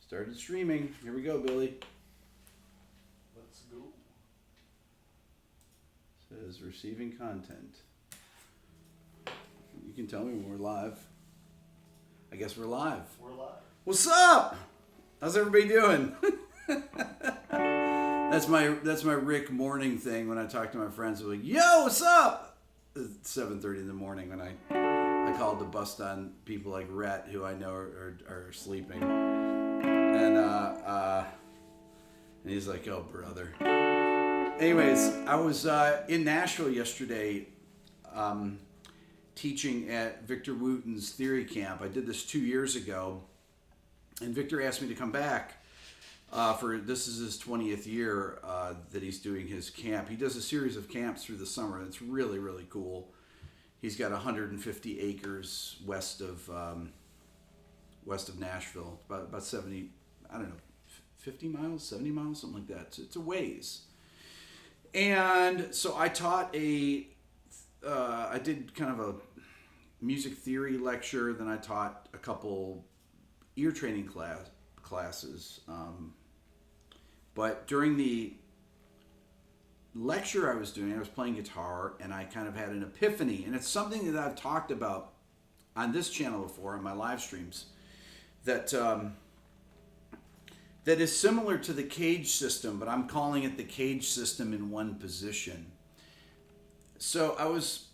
Started streaming. Here we go, Billy. Let's go. Says receiving content. You can tell me when we're live. I guess we're live. We're live. What's up? How's everybody doing? That's my Rick morning thing when I talk to my friends. I'm like, yo, what's up? It's 7:30 in the morning when I called to bust on people like Rhett, who I know are sleeping. And he's like, oh, brother. Anyways, I was in Nashville yesterday teaching at Victor Wooten's theory camp. I did this 2 years ago, and Victor asked me to come back this is his 20th year that he's doing his camp. He does a series of camps through the summer. It's really, really cool. He's got 150 acres west of Nashville, about 70, I don't know, 50 miles, 70 miles, something like that. It's a ways. And so I taught I did kind of a music theory lecture, then I taught a couple ear training classes. But during the lecture I was doing, I was playing guitar, and I kind of had an epiphany. And it's something that I've talked about on this channel before, on my live streams, that is similar to the CAGED system, but I'm calling it the CAGED system in one position. So I was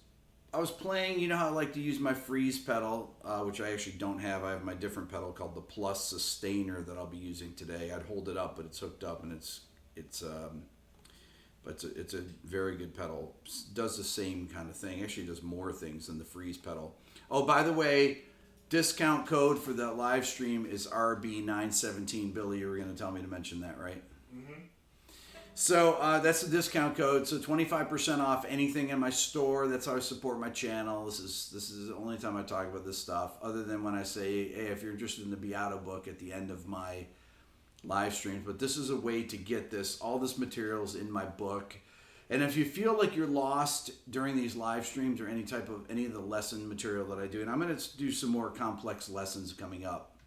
playing, you know how I like to use my freeze pedal, which I actually don't have. I have my different pedal called the Plus Sustainer that I'll be using today. I'd hold it up, but it's hooked up, and it's a very good pedal. Does the same kind of thing. Actually does more things than the freeze pedal. Oh, by the way, discount code for the live stream is RB917. Billy, you were going to tell me to mention that, right? Mm-hmm. So that's the discount code. So 25% off anything in my store. That's how I support my channel. This is the only time I talk about this stuff, other than when I say, hey, if you're interested in the Beato book at the end of my live streams. But this is a way to get all this materials in my book. And if you feel like you're lost during these live streams or any of the lesson material that I do, and I'm going to do some more complex lessons coming up.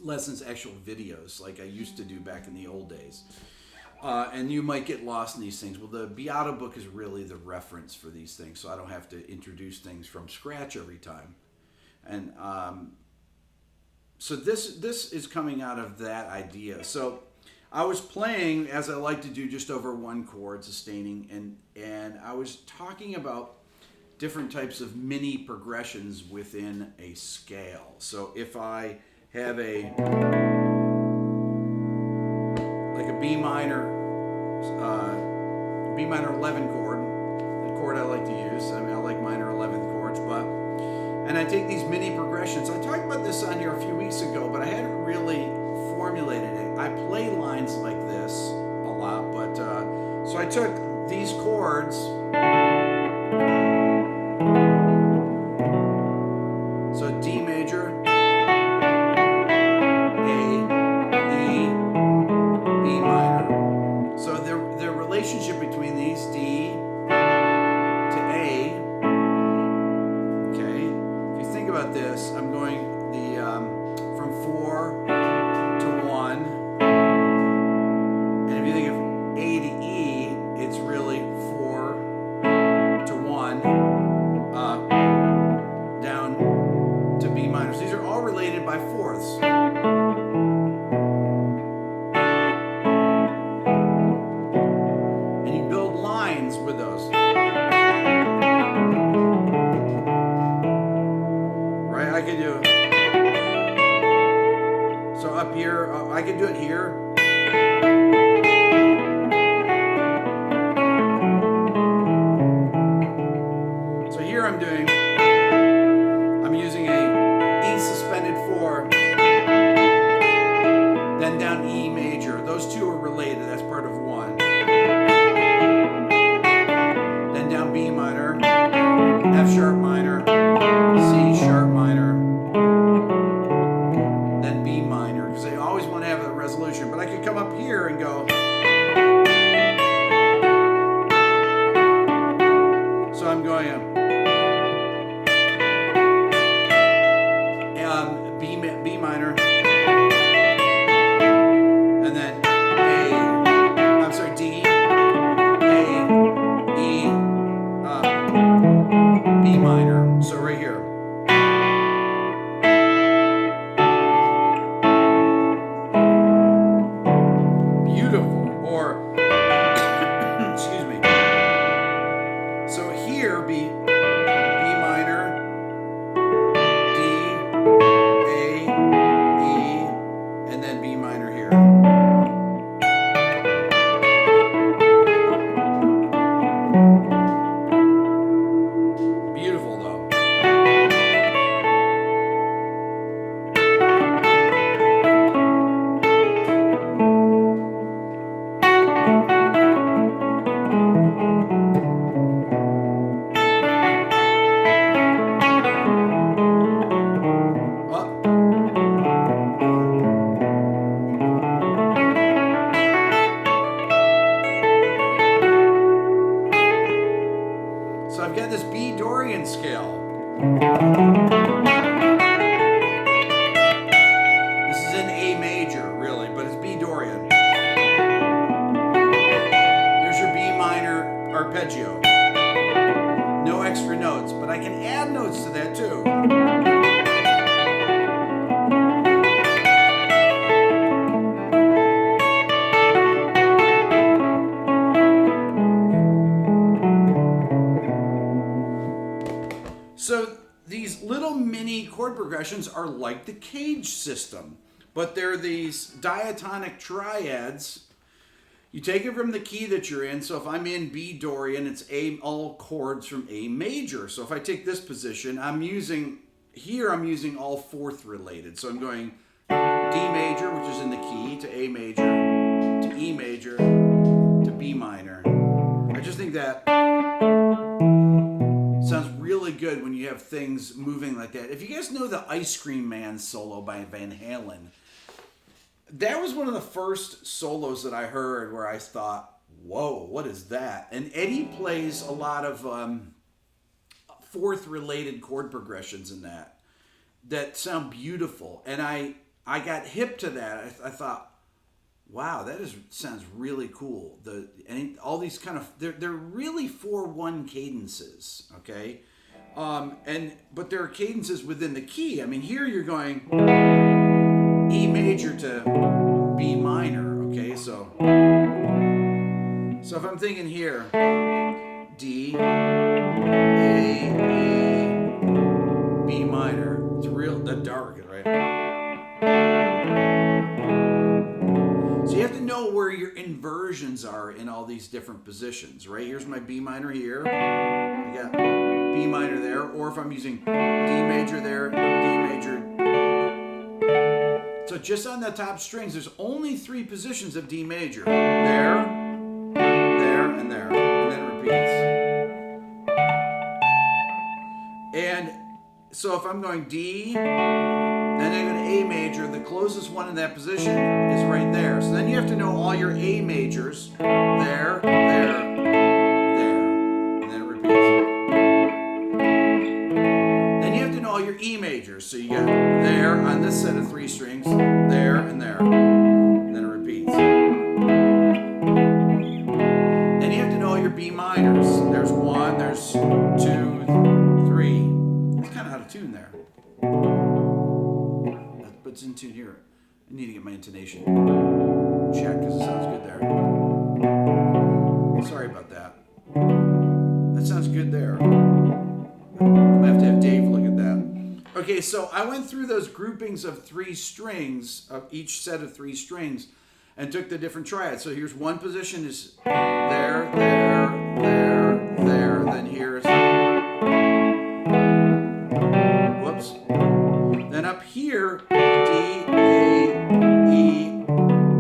Lessons, actual videos, like I used to do back in the old days. And you might get lost in these things. Well, the Beato book is really the reference for these things, so I don't have to introduce things from scratch every time. And so this is coming out of that idea. So I was playing, as I like to do, just over one chord, sustaining, and I was talking about different types of mini progressions within a scale. So if I have a B minor 11 chord, the chord I like to use. I mean, I like minor 11th chords, and I take these mini progressions. I talked about this on here a few weeks ago, but I hadn't really formulated it. I play lines like this a lot, but so I took these chords. So D major, relationship between these D to A. Okay, if you think about this, I'm going from 4 to 1, and if you think of A to E, it's really 4 to 1 down to B minor. So these are all related by fourths. With those, right? I could do so up here. I could do it here. So here I'm using a E suspended 4, then down E major. Those two are related. That's part of one. Down B minor, F sharp minor, C sharp minor, then B minor, because I always want to have a resolution. But I could come up here and go. So I'm going B minor, progressions are like the CAGED system, but they're these diatonic triads. You take it from the key that you're in. So if I'm in B Dorian, it's all chords from A major. So if I take this position, I'm using all fourth related. So I'm going D major, which is in the key, to A major, to E major, to B minor. I just think that sounds really good when you have things moving like that. If you guys know the Ice Cream Man solo by Van Halen, that was one of the first solos that I heard where I thought, whoa, what is that? And Eddie plays a lot of fourth related chord progressions in that sound beautiful. And I got hip to that. I thought, wow, sounds really cool. All these kind of they're really 4/1 cadences, okay? But there are cadences within the key. I mean, here you're going E major to B minor, okay? So if I'm thinking here, D, A, B minor, it's real dark, right? So you have to know where your inversions are in all these different positions, right? Here's my B minor here. I got B minor there, or if I'm using D major there, D major. So just on the top strings, there's only 3 positions of D major. There, and there, and then it repeats. And so if I'm going D, then I go to A major, the closest one in that position is right there. So then you have to know all your A majors. There, there, and then it repeats. Then you have to know all your E majors. So you got there on this set of 3 strings, there, and there. And then it repeats. Then you have to know all your B minors. There's 1, there's 2, 3. That's kind of how to tune there. But it's in tune here. I need to get my intonation checked because it sounds good there. Sorry about that. That sounds good there. I'm going to have Dave look at that. Okay, so I went through those groupings of 3 strings, of each set of 3 strings, and took the different triads. So here's one position is there, there, there, there, then here's, whoops. Then up here, D, A, E,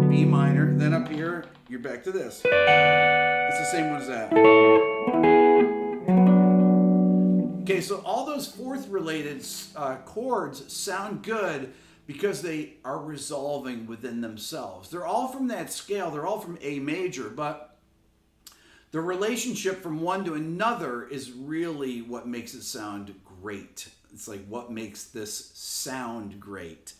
B minor. Then up here, you're back to this. It's the same one as that. Okay, so all those fourth related chords sound good because they are resolving within themselves. They're all from that scale. They're all from A major, but the relationship from one to another is really what makes it sound great. It's like what makes this sound great.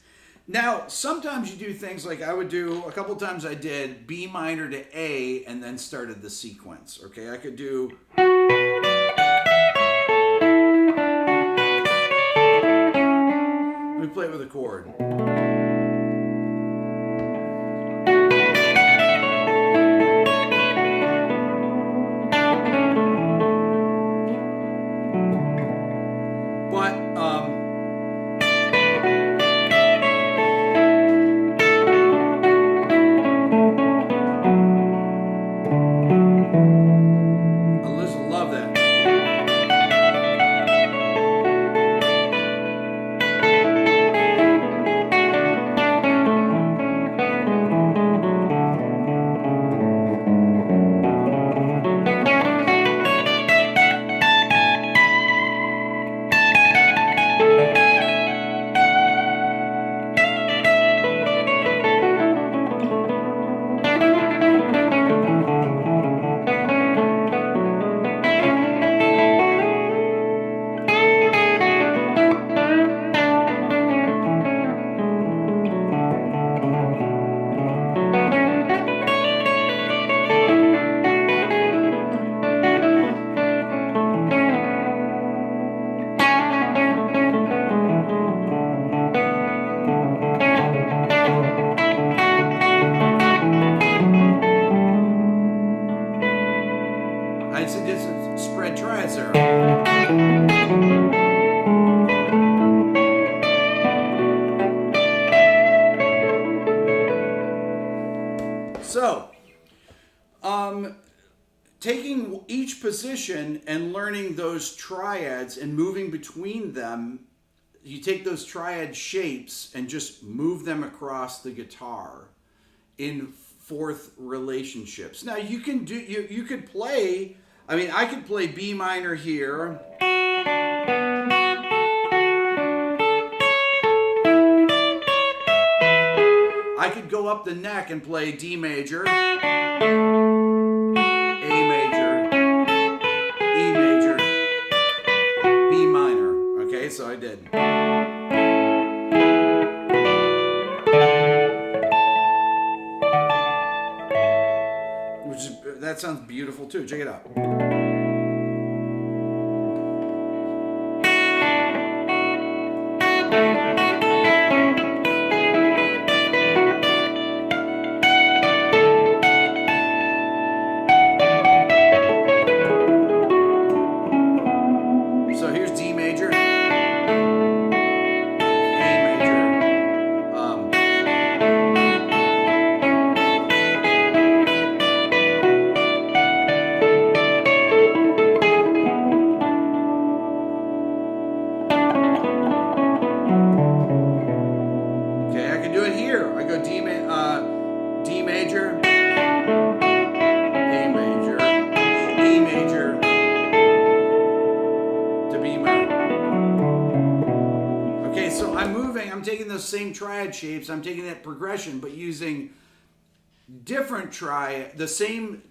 Now, sometimes you do things like a couple times I did B minor to A and then started the sequence. Okay, I could do. Let me play it with a chord. So, taking each position and learning those triads and moving between them, you take those triad shapes and just move them across the guitar in fourth relationships. Now you can do, you could play, I mean, I could play B minor here. I could go up the neck and play D major, A major, E major, B minor. Okay, so I did. That sounds beautiful too. Check it out. So here's D major, A major, okay, I can do it here. I go D major, A major, E major to B minor. Okay, so I'm moving, I'm taking those same triad shapes, I'm taking that progression, but using different triad, the same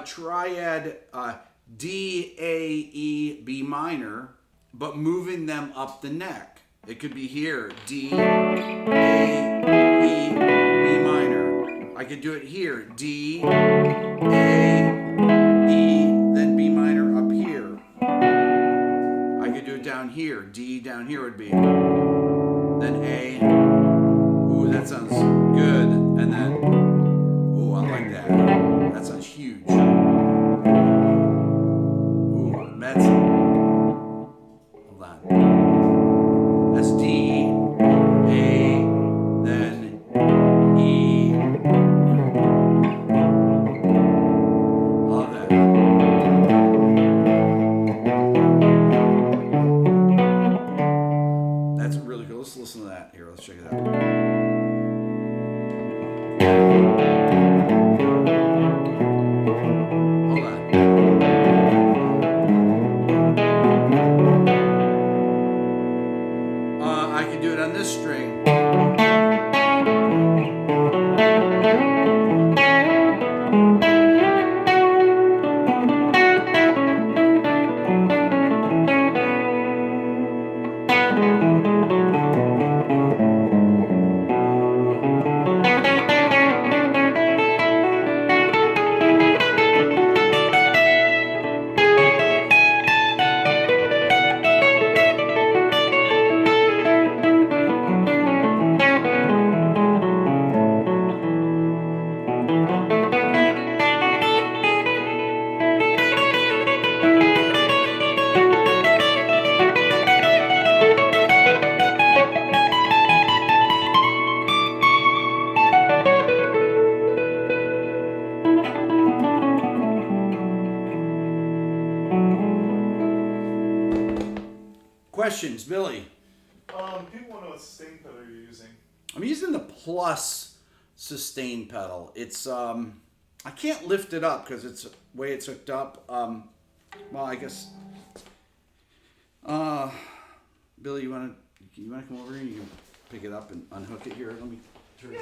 triad D, A, E, B minor, but moving them up the neck. It could be here, D, A, E, B minor. I could do it here, D, A, E, then B minor up here. I could do it down here, D down here would be, then A, ooh, that sounds good, and then, ooh, I like that. That sounds huge. Ooh, that's, hold on. That's D, A, then E. Love that. That's really cool. Let's listen to that. Here, let's check it out. Hold on. I can do it on this string. Questions, Billy? People want to know what sustain pedal you're using. I'm using the Plus sustain pedal. It's I can't lift it up because it's the way it's hooked up. Well, I guess. Billy, you wanna come over here? You can pick it up and unhook it here. Let me turn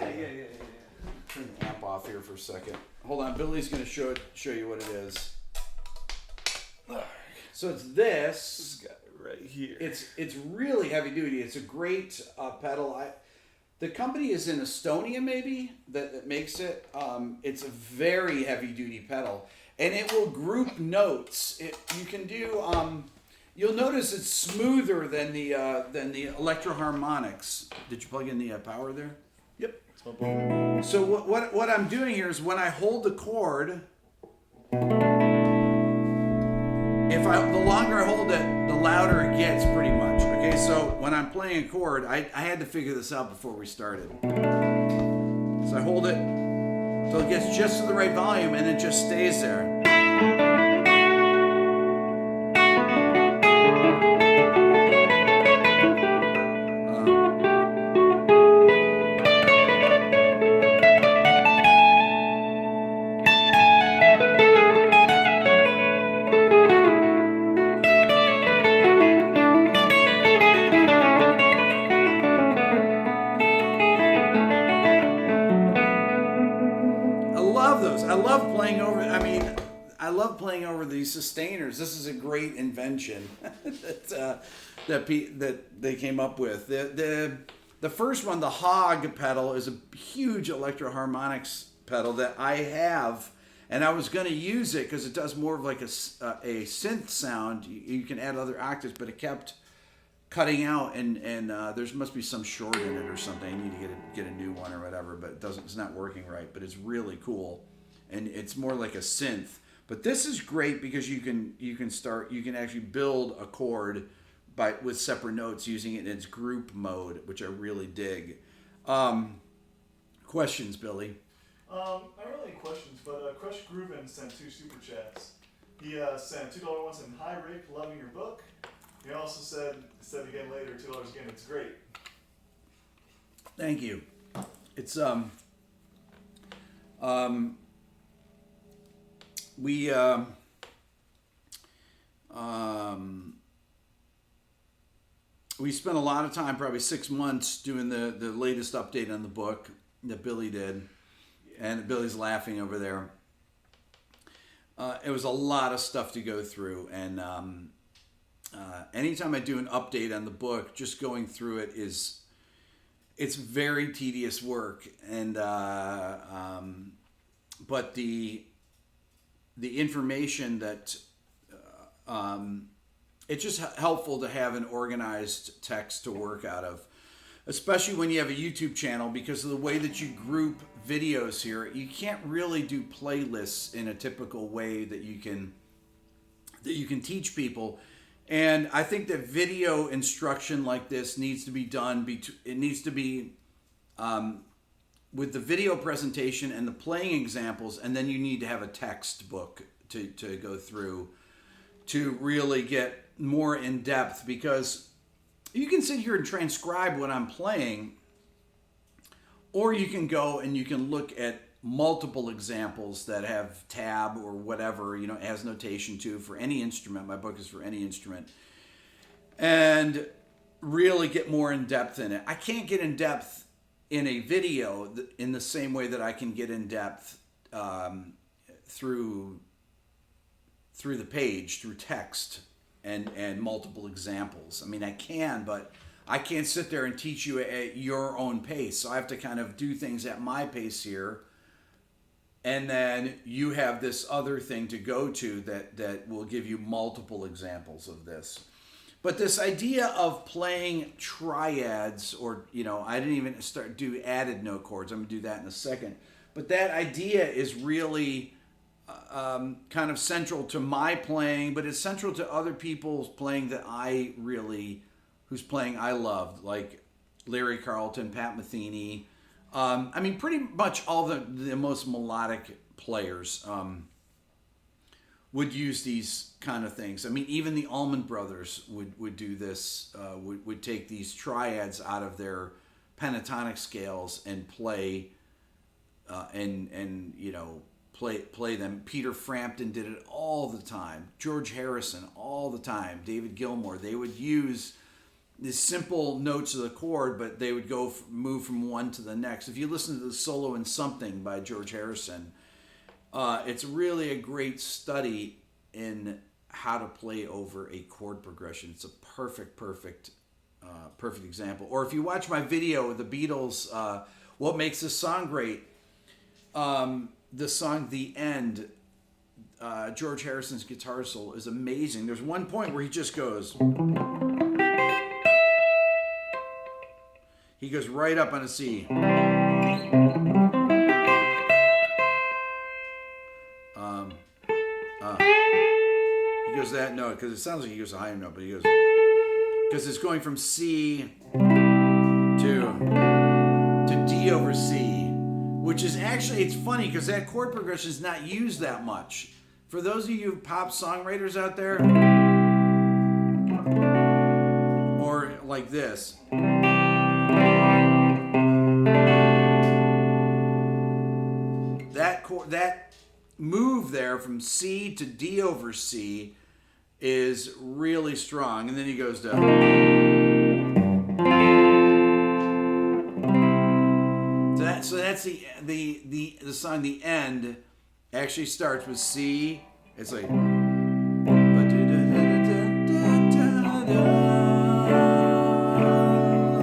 turn the amp off here for a second. Hold on, Billy's gonna show you what it is. So it's this. Right here. It's really heavy duty. It's a great pedal. The company is in Estonia, maybe, that makes it. It's a very heavy duty pedal, and it will group notes. You can do. You'll notice it's smoother than the Electro-Harmonics. Did you plug in the power there? Yep. So what I'm doing here is when I hold the chord, the longer I hold it, the louder it gets, pretty much. Okay, so when I'm playing a chord, I had to figure this out before we started. So I hold it, So it gets just to the right volume and it just stays there. Playing over these sustainers. This is a great invention that they came up with. The first one, the Hog pedal, is a huge electroharmonics pedal that I have, and I was going to use it because it does more of like a synth sound. You can add other octaves, but it kept cutting out, and there must be some short in it or something. I need to get a new one or whatever, but it's not working right. But it's really cool, and it's more like a synth. But this is great because you can actually build a chord with separate notes using it in its group mode, which I really dig. Questions, Billy? Not really any questions, but Crush Groovin sent 2 super chats. He sent $2 once in hi Rick, loving your book. He also said again later, $2 again, it's great. Thank you. It's we spent a lot of time, probably 6 months, doing the latest update on the book that Billy did, and Billy's laughing over there. It was a lot of stuff to go through, and anytime I do an update on the book, just going through it it's very tedious work, and but the information that it's just helpful to have an organized text to work out of, especially when you have a YouTube channel, because of the way that you group videos here. You can't really do playlists in a typical way that you can teach people. And I think that video instruction like this needs to be done. It needs to be with the video presentation and the playing examples, and then you need to have a textbook to go through to really get more in depth, because you can sit here and transcribe what I'm playing, or you can go and you can look at multiple examples that have tab or whatever, it has notation too for any instrument. My book is for any instrument, and really get more in depth in it. I can't get in depth in a video in the same way that I can get in depth through the page, through text and multiple examples. I mean, I can, but I can't sit there and teach you at your own pace. So I have to kind of do things at my pace here. And then you have this other thing to go to that will give you multiple examples of this. But this idea of playing triads, or, I didn't even do added note chords. I'm going to do that in a second. But that idea is really kind of central to my playing, but it's central to other people's playing whose playing I loved, like Larry Carlton, Pat Metheny. Pretty much all the most melodic players would use these kind of things. Even the Allman Brothers would do this, would take these triads out of their pentatonic scales and play, play them. Peter Frampton did it all the time. George Harrison all the time. David Gilmour. They would use these simple notes of the chord, but they would move from one to the next. If you listen to the Solo in Something by George Harrison, it's really a great study in how to play over a chord progression. It's a perfect example. Or if you watch my video, the Beatles, What Makes This Song Great, the song The End, George Harrison's guitar solo is amazing. There's one point where he just goes... He goes right up on a C. He goes that note, because it sounds like he goes a higher note, but he goes... Because it's going from C to D over C, which is actually, it's funny because that chord progression is not used that much. For those of you pop songwriters out there, or like this. That move there from C to D over C is really strong, and then he goes to. So that's the song. The end actually starts with C. It's like.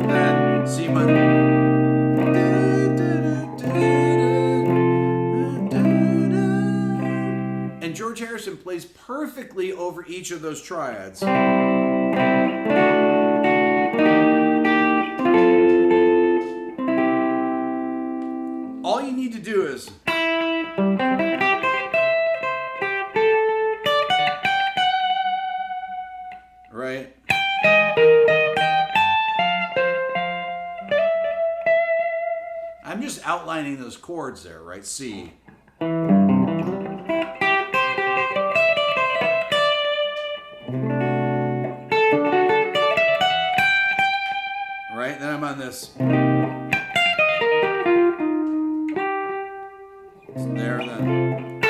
Then C minor. And George Harrison plays perfectly over each of those triads. All you need to do is right. I'm just outlining those chords there, right? C. Right? Then I'm on this. There, then.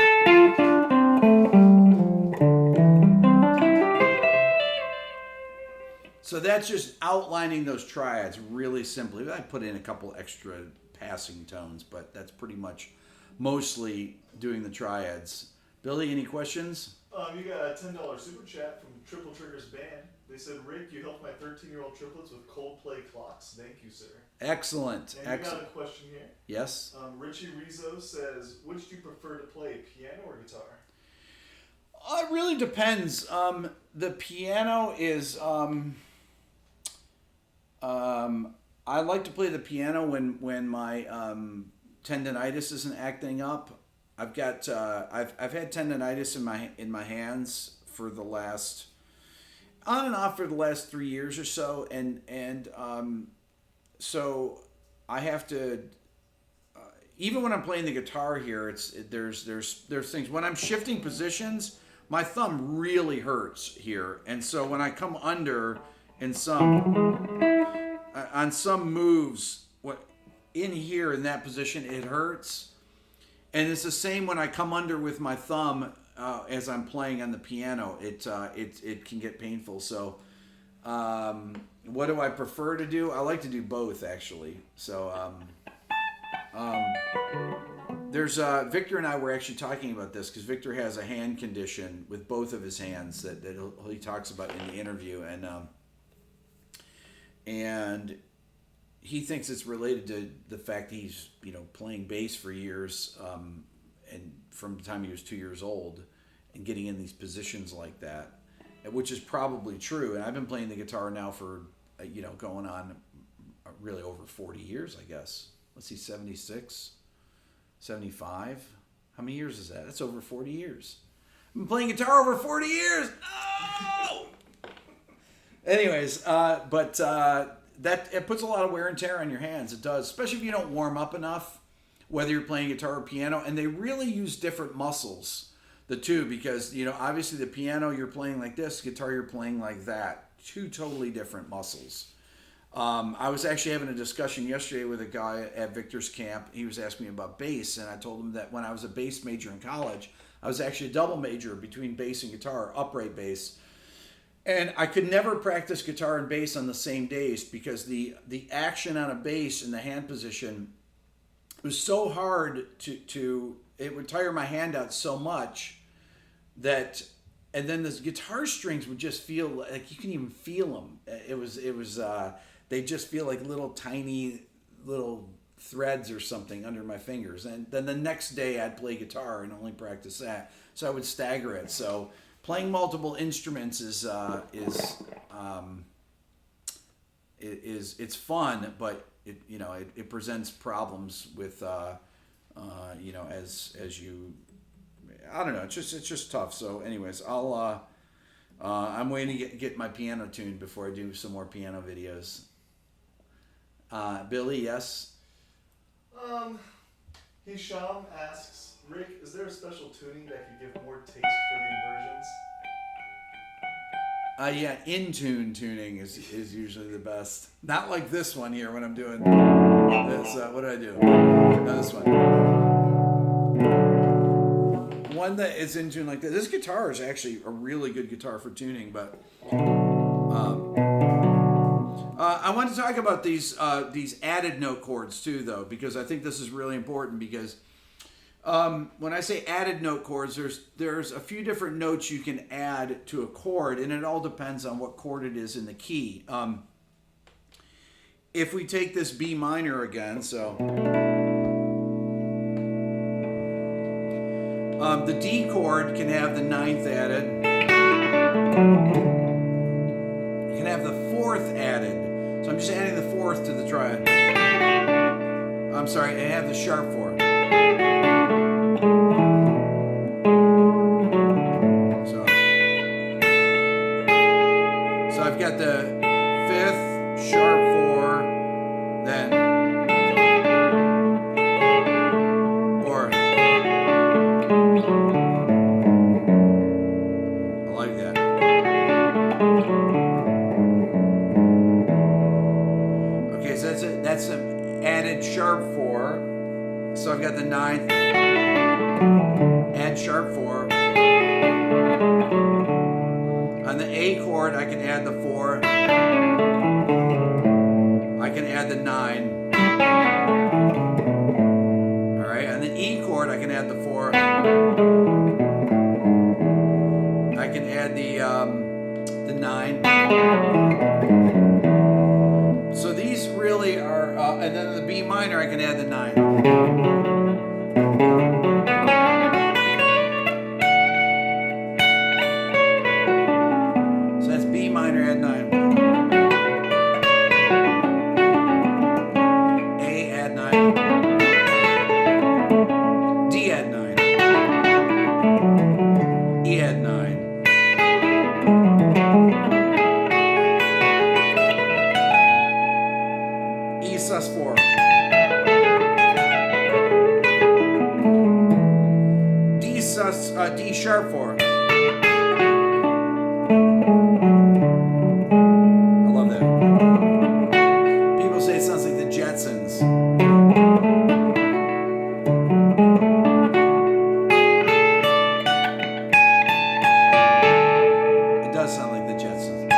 So that's just outlining those triads really simply. I put in a couple extra passing tones, but that's pretty much mostly doing the triads. Billy, any questions? You got a $10 super chat from Triple Triggers Band. They said, Rick, you helped my 13-year-old triplets with Coldplay clocks. Thank you, sir. Excellent. And you got a question here. Yes. Richie Rizzo says, which do you prefer to play, piano or guitar? It really depends. The piano is. I like to play the piano when my tendonitis isn't acting up. I've got I've had tendonitis in my hands for the last on and off for the last 3 years or so, and so I have to even when I'm playing the guitar here, there's things when I'm shifting positions, my thumb really hurts here, and so when I come under in on some moves, in here in that position it hurts, and it's the same when I come under with my thumb as I'm playing on the piano. It can get painful. So, what do I prefer to do? I like to do both actually. So, there's Victor and I were actually talking about this because Victor has a hand condition with both of his hands that he talks about in the interview, and he thinks it's related to the fact that he's playing bass for years, and from the time he was 2 years old, and getting in these positions like that, which is probably true. And I've been playing the guitar now for going on really over 40 years, I guess. Let's see, 76, 75. How many years is that? That's over 40 years. I've been playing guitar over 40 years. Oh! Anyways, but that it puts a lot of wear and tear on your hands. It does, especially if you don't warm up enough, whether you're playing guitar or piano. And they really use different muscles, the two, because obviously the piano you're playing like this, guitar you're playing like that. Two totally different muscles. I was actually having a discussion yesterday with a guy at Victor's camp. He was asking me about bass, and I told him that when I was a bass major in college, I was actually a double major between bass and guitar, upright bass. And I could never practice guitar and bass on the same days because the action on a bass in the hand position was so hard to it would tire my hand out so much that, and then the guitar strings would just feel like you can even feel them. It was they just feel like little tiny little threads or something under my fingers. And then the next day I'd play guitar and only practice that. So I would stagger it. So playing multiple instruments is it's fun, but it presents problems with as you, I don't know, it's just tough. So anyways, I'm waiting to get my piano tuned before I do some more piano videos. Billy, yes. Hisham asks, Rick, is there a special tuning that could give more taste for the inversions? Yeah, in-tune tuning is usually the best. Not like this one here when I'm doing this. What do I do? No, this one. One that is in tune like this. This guitar is actually a really good guitar for tuning, but I want to talk about these added note chords too, though, because I think this is really important. Because when I say added note chords, there's a few different notes you can add to a chord, and it all depends on what chord it is in the key. If we take this B minor again, so the D chord can have the 9th added. You can have the 4th added. So I'm just adding the 4th to the triad. I'm sorry, I have the sharp 4. So I've got the 5th, sharp 4, then or I like that. Okay, so that's an added sharp 4. So I've got the 9th, add sharp 4. On the A chord, I can add the 4. I can add the 9. All right, on the E chord, I can add the 4. I can add the 9. So these really are, and then the B minor, I can add the 9. So that's B minor, add 9. A, add 9. D, add 9. E, add 9. E sus 4. D sharp 4. I love that. People say it sounds like the Jetsons. It does sound like the Jetsons.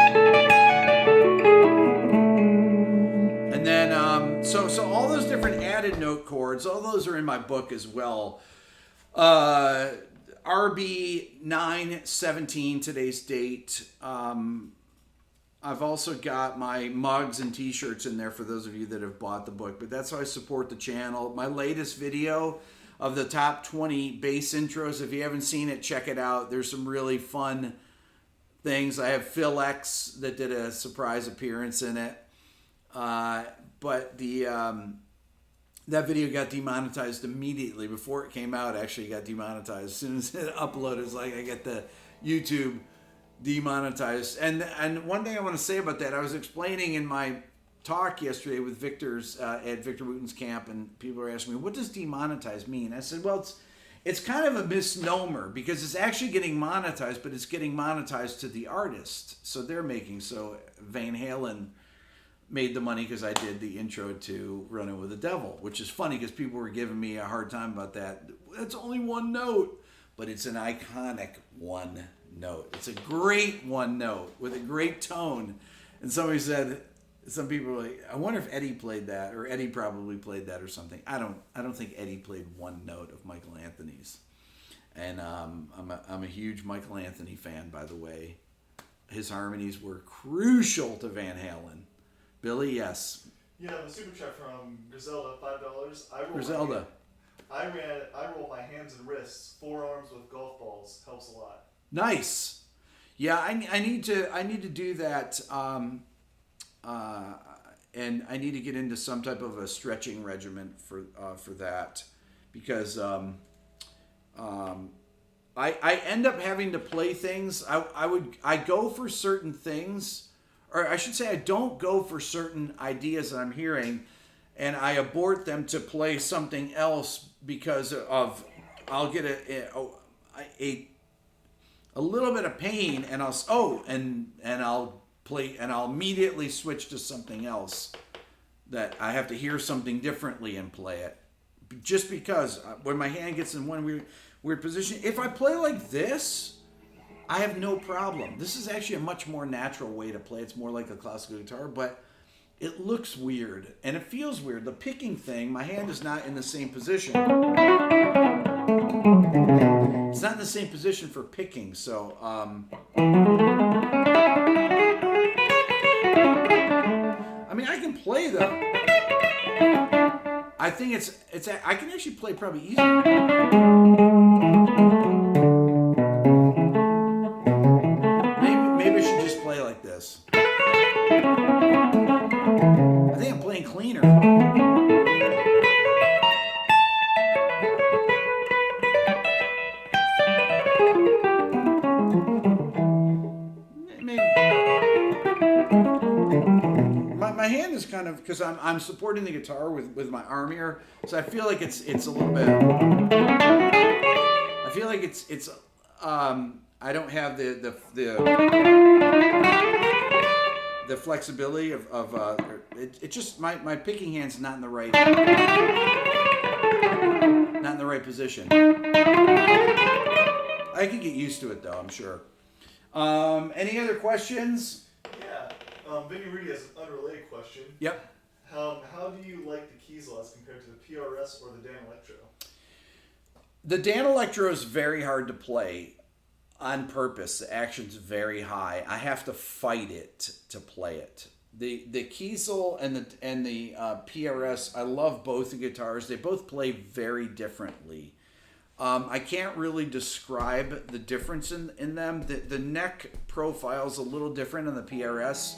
And then, so all those different added note chords, all those are in my book as well. RB 9/17, today's date. I've also got my mugs and t-shirts in there for those of you that have bought the book, but that's how I support the channel. My latest video of the top 20 bass intros, if you haven't seen it, check it out. There's some really fun things. I have Phil X that did a surprise appearance in it. But that video got demonetized immediately. Before it came out, actually it got demonetized. As soon as it uploaded, it's like I get the YouTube demonetized. And one thing I want to say about that, I was explaining in my talk yesterday with Victor's at Victor Wooten's camp, and people were asking me, what does demonetize mean? I said, well, it's kind of a misnomer because it's actually getting monetized, but it's getting monetized to the artist. So they're making, so Van Halen made the money because I did the intro to Running with the Devil, which is funny because people were giving me a hard time about that. It's only one note, but it's an iconic one note. It's a great one note with a great tone. And somebody said, some people were like, I wonder if Eddie played that, or Eddie probably played that or something. I don't think Eddie played one note of Michael Anthony's. And I'm a huge Michael Anthony fan, by the way. His harmonies were crucial to Van Halen. Billy, yes. Yeah, the super chat from Griselda, $5. Griselda. I roll my hands and wrists, forearms with golf balls. Helps a lot. Nice. Yeah, I need to do that. And I need to get into some type of a stretching regimen for that, because I end up having to play things. I go for certain things. Or I should say I don't go for certain ideas that I'm hearing, and I abort them to play something else because of I'll get a little bit of pain, and I'll play, and I'll immediately switch to something else that I have to hear something differently and play it. Just because when my hand gets in one weird position, if I play like this, I have no problem. This is actually a much more natural way to play. It's more like a classical guitar, but it looks weird and it feels weird. The picking thing, my hand is not in the same position. It's not in the same position for picking, so I mean, I can play though. I think I can actually play probably easier. Maybe I should just play like this. I think I'm playing cleaner. My hand is kind of, because I'm supporting the guitar with my arm here, so I feel like it's a little bit. I feel like it's I don't have the flexibility of it just my picking hand's not in the right position. I can get used to it though, I'm sure. Any other questions? Yeah. Vinny Rudy has an unrelated question. Yep. How do you like the Kiesel as compared to the PRS or the Dan Electro? The Dan Electro is very hard to play on purpose. The action's very high. I have to fight it to play it. The Kiesel and the PRS, I love both the guitars. They both play very differently. I can't really describe the difference in them. The neck profile is a little different on the PRS.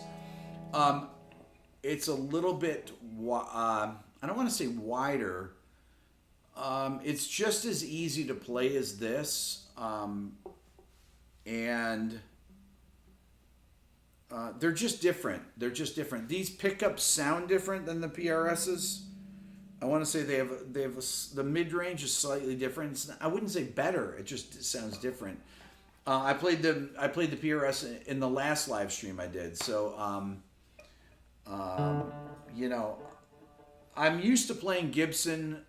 It's a little bit, I don't want to say wider. It's just as easy to play as this. And they're just different. These pickups sound different than the PRSs. I want to say they have the mid range is slightly different. I wouldn't say better. It just sounds different. I played the PRS in the last live stream I did. So I'm used to playing Gibson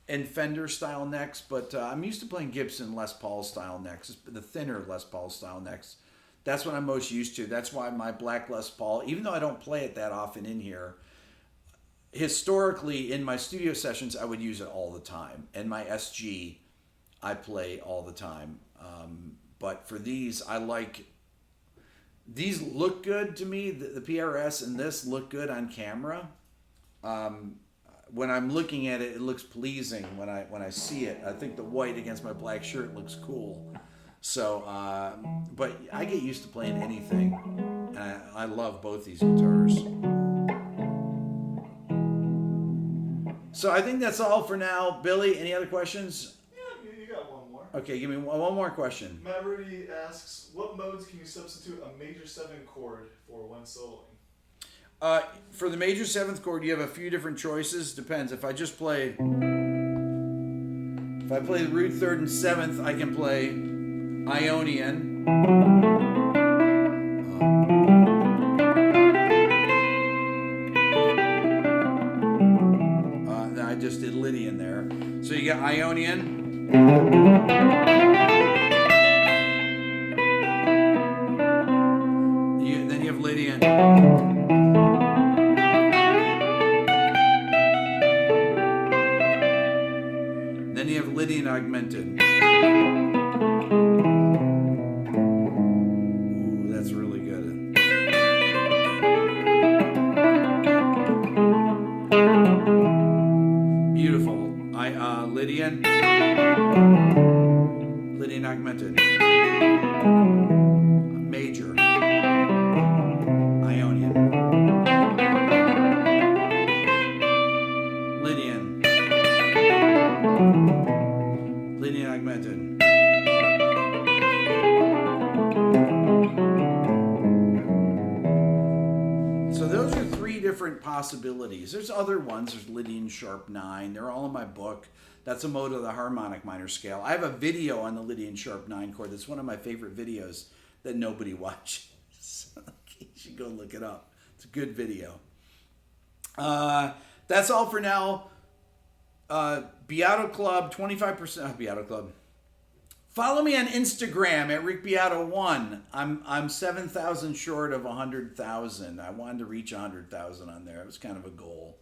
and Fender style necks, but I'm used to playing Gibson Les Paul style necks, the thinner Les Paul style necks. That's what I'm most used to. That's why my black Les Paul, even though I don't play it that often in here, historically in my studio sessions I would use it all the time, and my SG I play all the time. But for these, these look good to me. The PRS and this look good on camera. When I'm looking at it, it looks pleasing when I see it. I think the white against my black shirt looks cool. So, but I get used to playing anything, and I love both these guitars. So I think that's all for now. Billy, any other questions? Yeah, you got one more. Okay, give me one more question. Matt Rudy asks, what modes can you substitute a major 7 chord for when soloing? For the major 7th chord, you have a few different choices. Depends. If I play the root 3rd and 7th, I can play Ionian. I just did Lydian there. So you got Ionian. Then you have Lydian. Then you have Lydian augmented. Ooh, that's really good. Beautiful. Lydian augmented. Major. Ionian. Lydian augmented. So those are 3 different possibilities. There's other ones. There's Lydian Sharp 9. They're all in my book. That's a mode of the harmonic minor scale. I have a video on the Lydian Sharp 9 chord. That's one of my favorite videos that nobody watches. You should go look it up. It's a good video. That's all for now. Beato Club, 25%. Beato Club. Follow me on Instagram at RickBeato1. I'm 7,000 short of 100,000. I wanted to reach 100,000 on there. It was kind of a goal.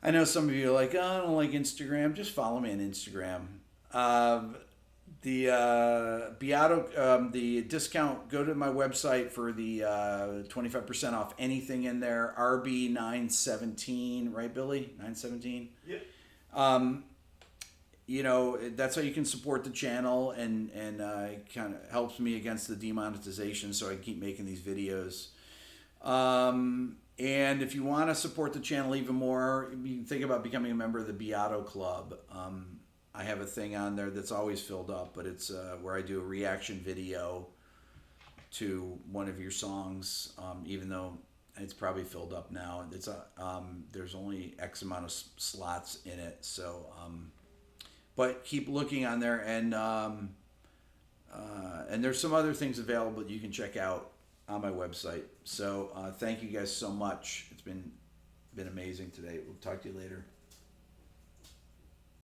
I know some of you are like, oh, I don't like Instagram. Just follow me on Instagram. The Beato, the discount, go to my website for the 25% off anything in there. RB917, right, Billy? 917? Yep. You know, that's how you can support the channel, and it kind of helps me against the demonetization so I can keep making these videos. And if you want to support the channel even more, you can think about becoming a member of the Beato Club. I have a thing on there that's always filled up, but it's where I do a reaction video to one of your songs, even though it's probably filled up now. It's there's only X amount of slots in it, so but keep looking on there, and there's some other things available that you can check out on my website. So thank you guys so much. It's been amazing today. We'll talk to you later.